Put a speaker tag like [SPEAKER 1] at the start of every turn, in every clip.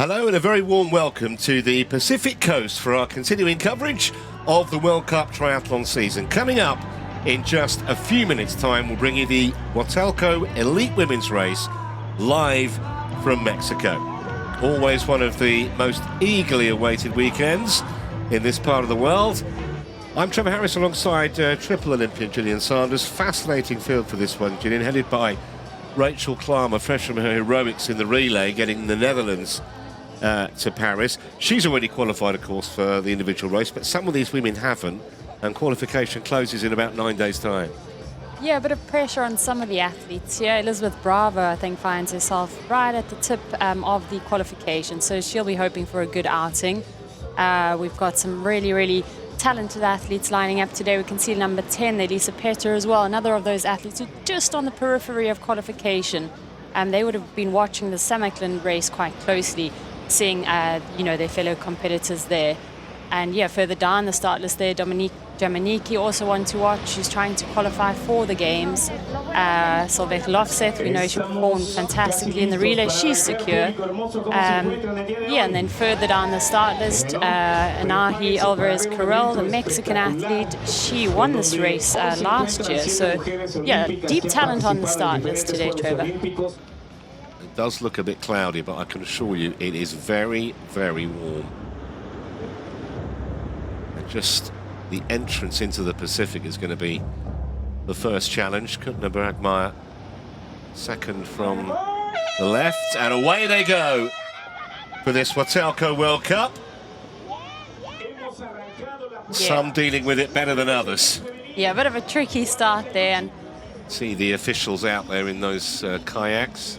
[SPEAKER 1] Hello and a very warm welcome to the Pacific Coast for our continuing coverage of the World Cup triathlon season. Coming up in just a few minutes' time, we'll bring you the Huatulco Elite Women's Race live from Mexico. Always one of the most eagerly awaited weekends in this part of the world. I'm Trevor Harris alongside triple Olympian Gillian Sanders. Fascinating field for this one, Gillian, headed by Rachel Klammer, fresh from her heroics in the relay, getting the Netherlands to Paris. She's already qualified, of course, for the individual race, but some of these women haven't, and qualification closes in about 9 days' time.
[SPEAKER 2] Yeah, a bit of pressure on some of the athletes. Yeah, Elizabeth Bravo, I think, finds herself right at the tip of the qualification, so she'll be hoping for a good outing. We've got some really talented athletes lining up today. We can see number 10, Elisa Petter as well, another of those athletes who just on the periphery of qualification. They would have been watching the Samakland race quite closely, seeing their fellow competitors there. And yeah, further down the start list there, Dominique Jamaniki, also one to watch. She's trying to qualify for the games. Solveig Lofseth, we know she performed fantastically in the relay. She's secure. And then further down the start list, Anahi Alvarez Carrel, the Mexican athlete. She won this race last year. So yeah, deep talent on the start list today, Trevor.
[SPEAKER 1] It does look a bit cloudy, but I can assure you it is very warm. And just the entrance into the Pacific is going to be the first challenge. Kuttner Bergmeier second from the left, and away they go for this Huatulco World Cup. Some dealing with it better than others.
[SPEAKER 2] Yeah, a bit of a tricky start there. And
[SPEAKER 1] see the officials out there in those kayaks.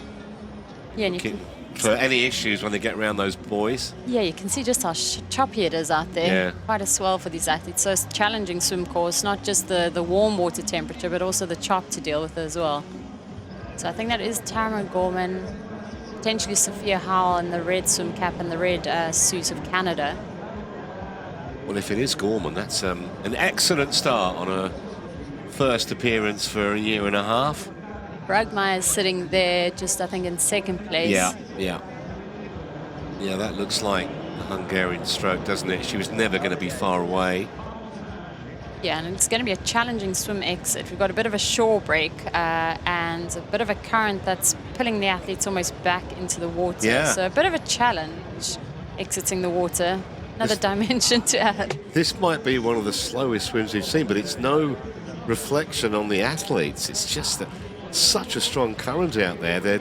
[SPEAKER 2] Yeah, and you can,
[SPEAKER 1] for any issues when they get around those buoys.
[SPEAKER 2] Yeah, you can see just how choppy it is out there.
[SPEAKER 1] Yeah.
[SPEAKER 2] Quite a swell for these athletes. So it's a challenging swim course, not just the warm water temperature, but also the chop to deal with as well. So I think that is Tamara Gorman, potentially Sophia Howell in the red swim cap and the red suit of Canada.
[SPEAKER 1] Well, if it is Gorman, that's an excellent start on her first appearance for a year and a half.
[SPEAKER 2] Bergmeier is sitting there just, I think, in second place.
[SPEAKER 1] Yeah, that looks like a Hungarian stroke, doesn't it? She was never going to be far away.
[SPEAKER 2] Yeah, and it's going to be a challenging swim exit. We've got a bit of a shore break and a bit of a current that's pulling the athletes almost back into the water.
[SPEAKER 1] Yeah.
[SPEAKER 2] So a bit of a challenge exiting the water. Another dimension to add.
[SPEAKER 1] This might be one of the slowest swims we've seen, but it's no reflection on the athletes. It's just that such a strong current out there, they're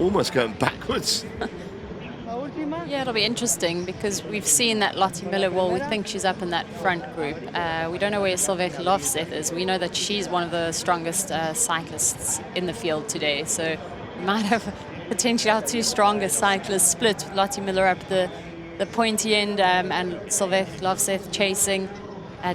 [SPEAKER 1] almost going backwards.
[SPEAKER 2] Yeah, it'll be interesting because we've seen that Lottie Miller, well, we think she's up in that front group. We don't know where Solveig Lofseth is. We know that she's one of the strongest cyclists in the field today, so we might have potentially our two strongest cyclists split, Lottie Miller up the pointy end and Solveig Lofseth chasing.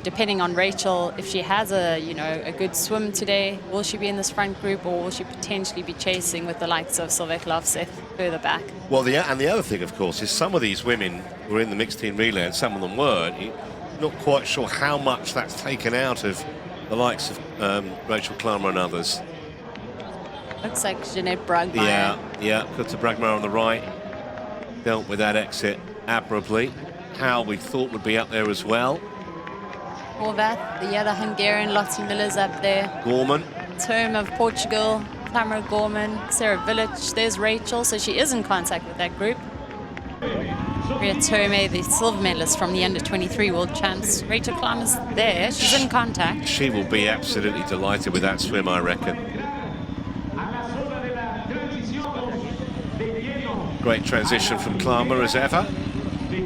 [SPEAKER 2] Depending on Rachel, if she has a good swim today, will she be in this front group or will she potentially be chasing with the likes of Solveig Lofseth further back?
[SPEAKER 1] Well, the other thing, of course, is some of these women were in the mixed team relay and some of them weren't. You're not quite sure how much that's taken out of the likes of Rachel Klammer and others.
[SPEAKER 2] Looks like Jeanette Bergmeier.
[SPEAKER 1] Yeah, Kuttner Bergmeier on the right. Dealt with that exit admirably. How we thought would be up there as well.
[SPEAKER 2] Horvath, the other Hungarian, Lottie Miller's up there.
[SPEAKER 1] Gorman.
[SPEAKER 2] Term of Portugal, Tamara Gorman, Sarah Village. There's Rachel, so she is in contact with that group. Ria Tome, the silver medalist from the under-23 World Champs. Rachel Klammer's there, she's in contact.
[SPEAKER 1] She will be absolutely delighted with that swim, I reckon. Great transition from Klammer as ever.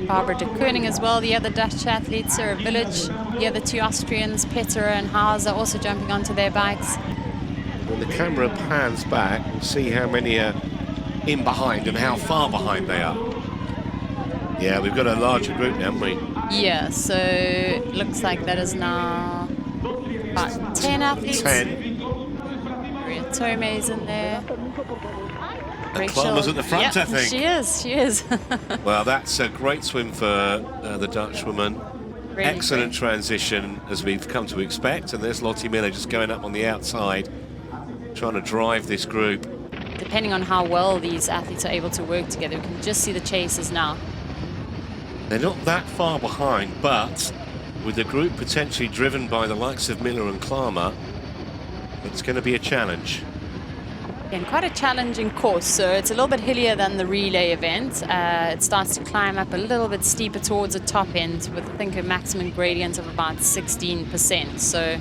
[SPEAKER 2] Barbara de Koning as well, the other Dutch athlete, Sarah Village. The other two Austrians, Petter and Haas, are also jumping onto their bikes.
[SPEAKER 1] When the camera pans back, we'll see how many are in behind and how far behind they are. Yeah, we've got a larger group now, haven't we?
[SPEAKER 2] Yeah, so it looks like that is now about 10 athletes.
[SPEAKER 1] 10.
[SPEAKER 2] Maria Tome's in there.
[SPEAKER 1] And Klammer's at the front,
[SPEAKER 2] yep,
[SPEAKER 1] I think.
[SPEAKER 2] She is.
[SPEAKER 1] Well, that's a great swim for the Dutch woman.
[SPEAKER 2] Really
[SPEAKER 1] excellent
[SPEAKER 2] great
[SPEAKER 1] transition, as we've come to expect. And there's Lottie Miller just going up on the outside, trying to drive this group.
[SPEAKER 2] depending on how well these athletes are able to work together. We can just see the chasers now.
[SPEAKER 1] They're not that far behind, but with the group potentially driven by the likes of Miller and Klammer, it's going to be a challenge.
[SPEAKER 2] And quite a challenging course, so it's a little bit hillier than the relay event. It starts to climb up a little bit steeper towards the top end with, I think, a maximum gradient of about 16%. So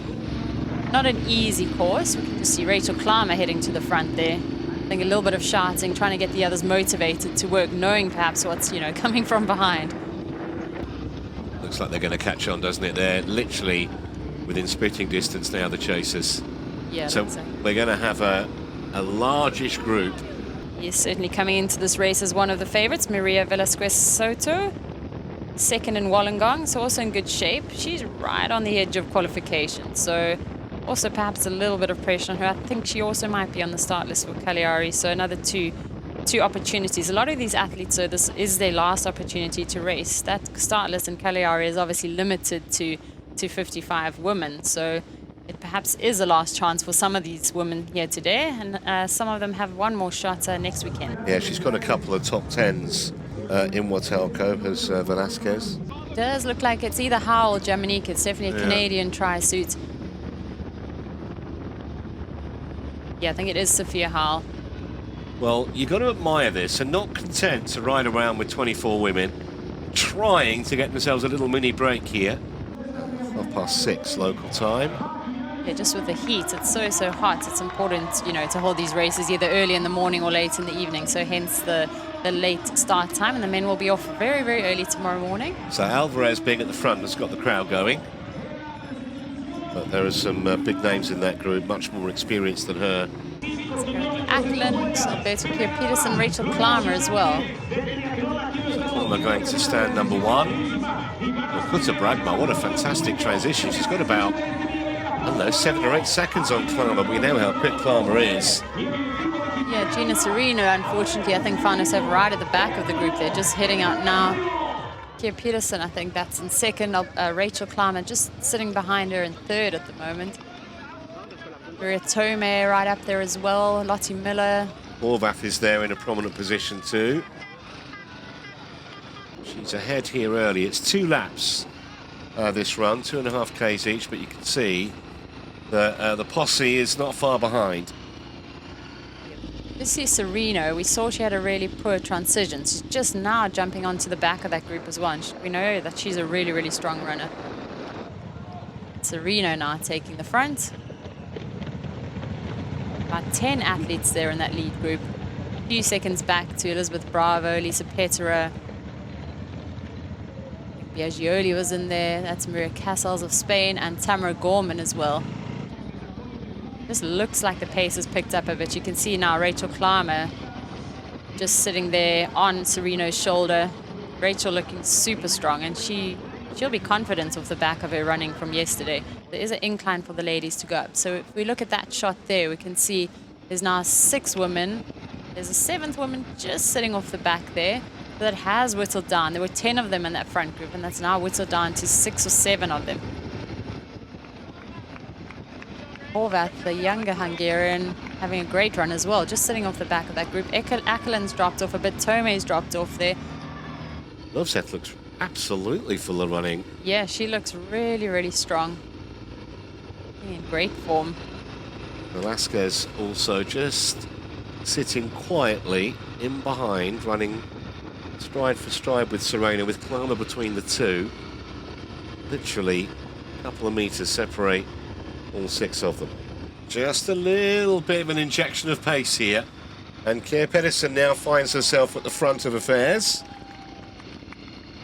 [SPEAKER 2] not an easy course. We can just see Rachel Klammer heading to the front there. I think a little bit of shouting, trying to get the others motivated to work, knowing perhaps what's, coming from behind.
[SPEAKER 1] Looks like they're going to catch on, doesn't it? They're literally within spitting distance now, the chasers.
[SPEAKER 2] Yeah,
[SPEAKER 1] so we're going to have a largish group.
[SPEAKER 2] Yes, certainly coming into this race as one of the favorites, Maria Velasquez Soto, second in Wollongong, so also in good shape. She's right on the edge of qualification, so also perhaps a little bit of pressure on her. I think she also might be on the start list for Cagliari, so another two opportunities. A lot of these athletes, so this is their last opportunity to race. That start list in Cagliari is obviously limited to 55 women, so it perhaps is a last chance for some of these women here today, and some of them have one more shot next weekend.
[SPEAKER 1] Yeah, she's got a couple of top tens in Huatulco, has Velasquez.
[SPEAKER 2] It does look like it's either Howell or Jamaica. It's definitely a Canadian tri-suit. Yeah, I think it is Sophia Howell.
[SPEAKER 1] Well, you've got to admire this, and not content to ride around with 24 women, trying to get themselves a little mini break here. 6:30 local time.
[SPEAKER 2] Yeah, just with the heat, it's so hot. It's important, to hold these races either early in the morning or late in the evening. So hence the late start time, and the men will be off very, very early tomorrow morning.
[SPEAKER 1] So Alvarez being at the front has got the crowd going. But there are some big names in that group, much more experienced than her.
[SPEAKER 2] Ackland, Alberto Peterson, Rachel Klammer as well.
[SPEAKER 1] Klammer going to stand number one. Kutta Bragma, what a fantastic transition. She's got about, 7 or 8 seconds on Klammer. We know how quick Klammer is.
[SPEAKER 2] Yeah, Gina Serino, unfortunately, I think found herself right at the back of the group there, just heading out now. Kia Peterson, I think that's in second. Rachel Klammer just sitting behind her in third at the moment. Maria Tome right up there as well. Lottie Miller.
[SPEAKER 1] Horvath is there in a prominent position too. She's ahead here early. It's 2 laps this run, 2.5 Ks each, but you can see that the posse is not far behind.
[SPEAKER 2] This is Serino. We saw she had a really poor transition. She's just now jumping onto the back of that group as well. We know that she's a really, really strong runner. Serino now taking the front. About 10 athletes there in that lead group. A few seconds back to Elizabeth Bravo, Lisa Petera. Biaggioli was in there. That's Maria Casals of Spain, and Tamara Gorman as well. Just looks like the pace has picked up a bit. You can see now Rachel Klammer just sitting there on Serino's shoulder. Rachel looking super strong, and she'll be confident off the back of her running from yesterday. There is an incline for the ladies to go up. So if we look at that shot there, we can see there's now 6 women. There's a 7th woman just sitting off the back there. So that has whittled down. There were 10 of them in that front group, and that's now whittled down to 6 or 7 of them. Horvath, the younger Hungarian, having a great run as well, just sitting off the back of that group. Akeland's dropped off a bit. Tome's dropped off there.
[SPEAKER 1] Loveseth looks absolutely full of running.
[SPEAKER 2] Yeah, she looks really, really strong. In great form.
[SPEAKER 1] Velasquez also just sitting quietly in behind, running stride for stride with Serena, with Klammer between the two. Literally a couple of meters separate all 6 of them. Just a little bit of an injection of pace here. And Kia Pedersen now finds herself at the front of affairs.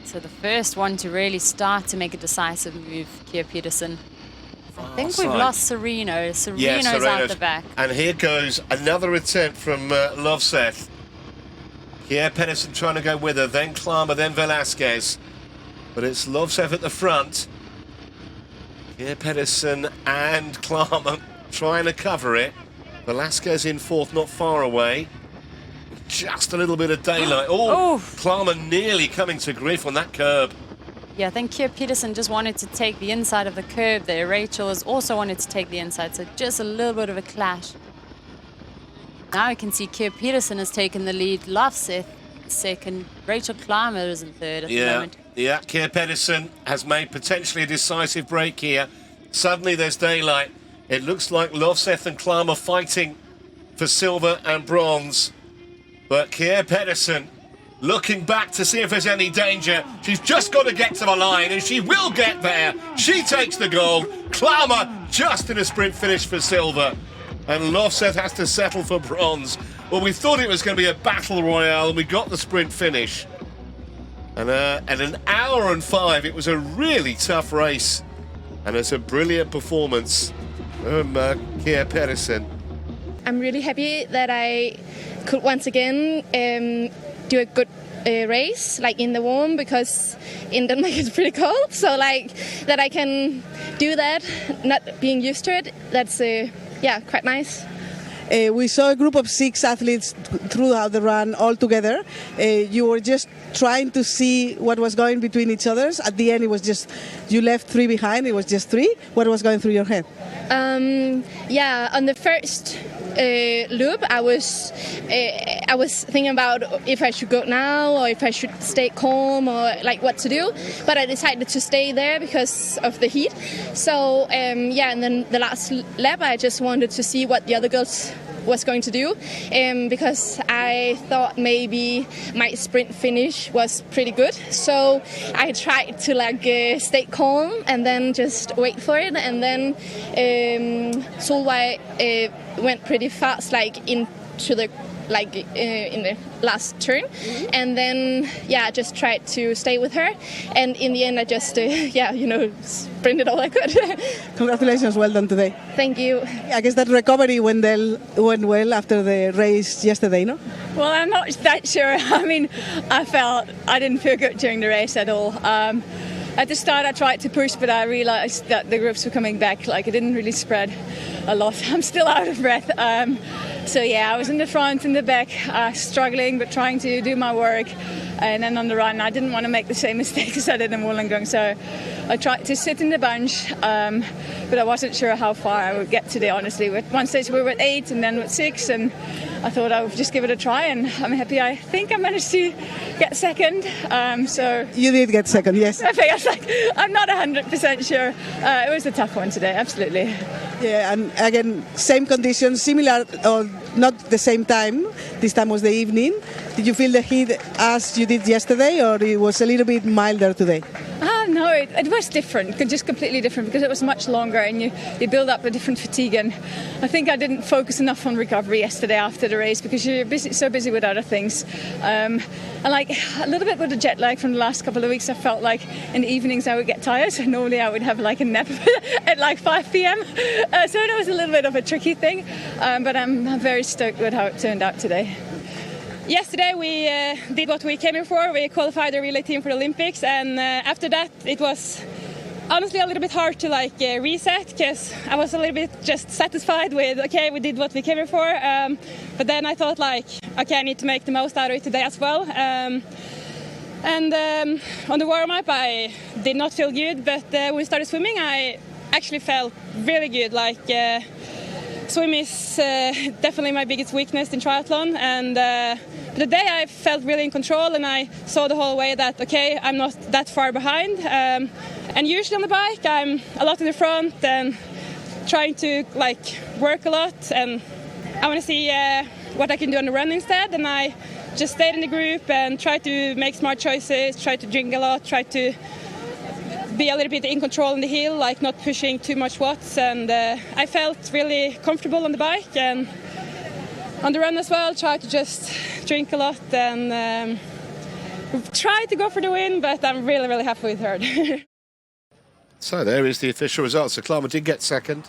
[SPEAKER 2] So the first one to really start to make a decisive move, Kia Pedersen. I think we've lost Serino. Serino's out the back.
[SPEAKER 1] And here goes another attempt from Loveseth. Kia Pedersen trying to go with her, then Klammer, then Velasquez. But it's Loveseth at the front. Kia Pedersen and Klammer trying to cover it. Velasquez in 4th, not far away. Just a little bit of daylight. Oh, Klammer nearly coming to grief on that curb.
[SPEAKER 2] Yeah, I think Kia Pedersen just wanted to take the inside of the curb there. Rachel has also wanted to take the inside, so just a little bit of a clash. Now we can see Kier Peterson has taken the lead. Lofseth second. Rachel Clymer is in third at the moment.
[SPEAKER 1] Yeah, Kier Pedersen has made potentially a decisive break here. Suddenly there's daylight. It looks like Lofseth and Clymer fighting for silver and bronze. But Kier Pedersen looking back to see if there's any danger. She's just got to get to the line, and she will get there. She takes the gold. Clymer just in a sprint finish for silver. And Lofseth has to settle for bronze. Well, we thought it was going to be a battle royale, and we got the sprint finish. And at an hour and 5, it was a really tough race. And it's a brilliant performance from Kier Pedersen.
[SPEAKER 3] I'm really happy that I could once again do a good race, like in the warm, because in Denmark it's pretty cold. So like that I can do that, not being used to it, that's yeah, quite nice.
[SPEAKER 4] We saw a group of 6 athletes throughout the run all together. You were just trying to see what was going between each others. At the end, it was just, you left 3 behind, it was just 3. What was going through your head?
[SPEAKER 3] Yeah, on the first loop, I was thinking about if I should go now or if I should stay calm or like what to do. But I decided to stay there because of the heat. So yeah, and then the last lap, I just wanted to see what the other girls was going to do, because I thought maybe my sprint finish was pretty good. So I tried to like stay calm and then just wait for it. And then Solveig went pretty fast, like into the in the last turn, and then yeah, I just tried to stay with her, and in the end I just yeah, you know, sprinted all I could.
[SPEAKER 4] Congratulations, well done today.
[SPEAKER 3] Thank you.
[SPEAKER 4] I guess that recovery went well after the race yesterday, no?
[SPEAKER 5] Well, I'm not that sure. I mean, I didn't feel good during the race at all. At the start I tried to push, but I realized that the groups were coming back, like it didn't really spread a lot. I'm still out of breath. So yeah, I was in the front, in the back, struggling, but trying to do my work. And then on the run, I didn't want to make the same mistake as I did in Wollongong. So I tried to sit in the bunch, but I wasn't sure how far I would get today, honestly. At one stage we were at 8 and then at 6, and I thought I would just give it a try, and I'm happy. I think I managed to get second. So
[SPEAKER 4] you did get second, yes.
[SPEAKER 5] I think I was like, I'm not 100% sure. It was a tough one today, absolutely.
[SPEAKER 4] Yeah, and again, same conditions, similar or not the same time. This time was the evening. Did you feel the heat as you did yesterday, or it was a little bit milder today?
[SPEAKER 5] No, it was different, just completely different, because it was much longer and you build up a different fatigue. And I think I didn't focus enough on recovery yesterday after the race, because you're so busy with other things. And like a little bit with the jet lag from the last couple of weeks, I felt like in the evenings I would get tired. So normally I would have like a nap at like 5 p.m. So it was a little bit of a tricky thing, but I'm very stoked with how it turned out today.
[SPEAKER 6] Yesterday we did what we came in for. We qualified the relay team for the Olympics, and after that it was honestly a little bit hard to like reset, because I was a little bit just satisfied with, okay, we did what we came in for, but then I thought like, okay, I need to make the most out of it today as well. And on the warm-up I did not feel good, but when we started swimming I actually felt really good. Like swim is definitely my biggest weakness in triathlon, and today I felt really in control, and I saw the whole way that, okay, I'm not that far behind. And usually on the bike I'm a lot in the front and trying to like work a lot, and I want to see what I can do on the run instead. And I just stayed in the group and tried to make smart choices, tried to drink a lot, tried to be a little bit in control on the hill, like not pushing too much watts, and I felt really comfortable on the bike, and on the run as well tried to just drink a lot and tried to go for the win, but I'm really happy with her.
[SPEAKER 1] So there is the official results. So Clymer did get second,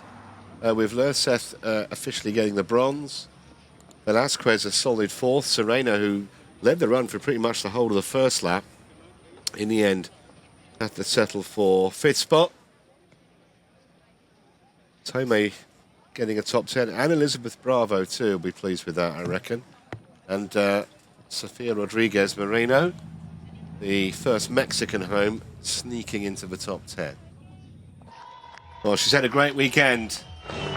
[SPEAKER 1] with Lofseth officially getting the bronze. Velasquez a solid 4th. Serena, who led the run for pretty much the whole of the first lap, in the end had to settle for 5th spot. Tomei getting a top 10, and Elizabeth Bravo too will be pleased with that, I reckon. And Sofia Rodriguez Moreno, the first Mexican home, sneaking into the top 10. Well, she's had a great weekend,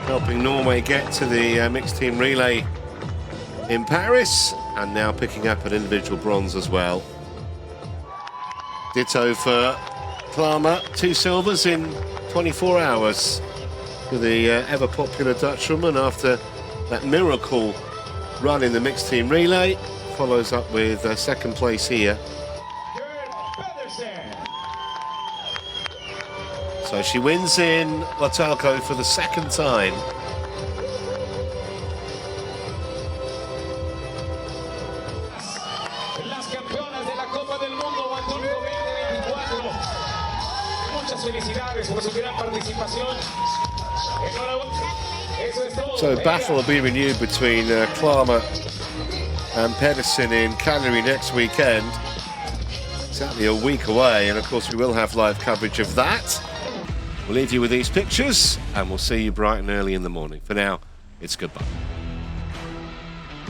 [SPEAKER 1] helping Norway get to the mixed team relay in Paris, and now picking up an individual bronze as well. Ditto for Klammer, 2 silvers in 24 hours for the ever-popular Dutchwoman after that miracle run in the mixed team relay. Follows up with second place here. So she wins in Huatulco for the second time.
[SPEAKER 7] Las campeonas de la Copa del Mundo Huatulco 2024. Muchas felicidades por su gran participación. Eso es todo.
[SPEAKER 1] So battle will be renewed between Klammer and Pedersen in Calgary next weekend. Exactly a week away, and of course we will have live coverage of that. We'll leave you with these pictures, and we'll see you bright and early in the morning. For now, it's goodbye.